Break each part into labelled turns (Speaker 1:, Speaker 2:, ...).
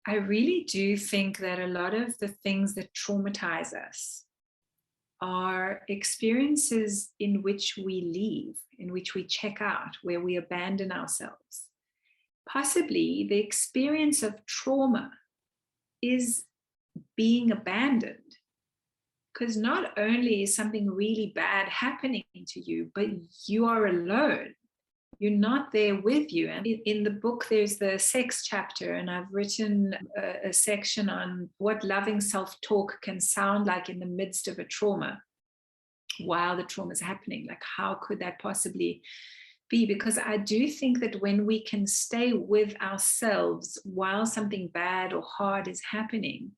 Speaker 1: I really do think that a lot of the things that traumatize us are experiences in which we leave, in which we check out, where we abandon ourselves. Possibly the experience of trauma is being abandoned, because not only is something really bad happening to you, but you are alone. You're not there with you. And in the book, there's the sex chapter, and I've written a section on what loving self-talk can sound like in the midst of a trauma, while the trauma is happening. Like, how could that possibly be? Because I do think that when we can stay with ourselves while something bad or hard is happening,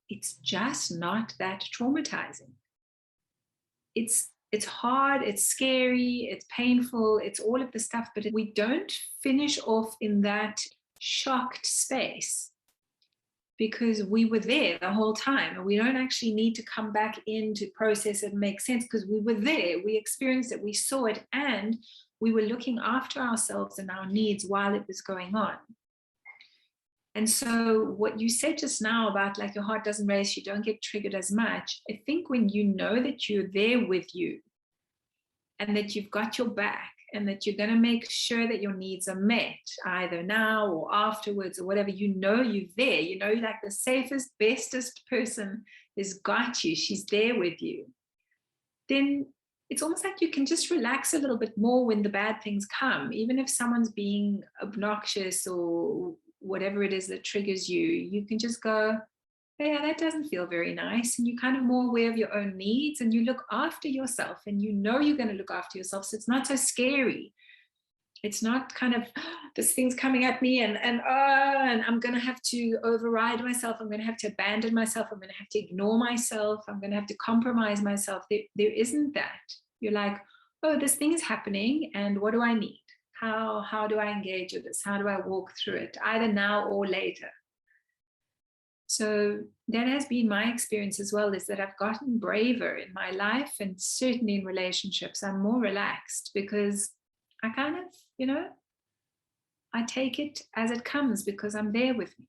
Speaker 1: it's just not that traumatizing. It's hard, it's scary, it's painful, it's all of the stuff, but we don't finish off in that shocked space because we were there the whole time, and we don't actually need to come back in to process it and make sense, because we were there, we experienced it, we saw it, and we were looking after ourselves and our needs while it was going on. And so what you said just now about like your heart doesn't race, you don't get triggered as much. I think when you know that you're there with you and that you've got your back and that you're going to make sure that your needs are met either now or afterwards or whatever, you know you're there, you know, like the safest, bestest person has got you, she's there with you. Then it's almost like you can just relax a little bit more when the bad things come, even if someone's being obnoxious or whatever it is that triggers you, you can just go, yeah, that doesn't feel very nice. And you're kind of more aware of your own needs, and you look after yourself, and you know you're going to look after yourself. So it's not so scary. It's not kind of, oh, this thing's coming at me and I'm going to have to override myself. I'm going to have to abandon myself. I'm going to have to ignore myself. I'm going to have to compromise myself. There isn't that. You're like, oh, this thing is happening, and what do I need? How do I engage with this? How do I walk through it, either now or later? So that has been my experience as well, is that I've gotten braver in my life, and certainly in relationships, I'm more relaxed because I kind of, I take it as it comes because I'm there with me.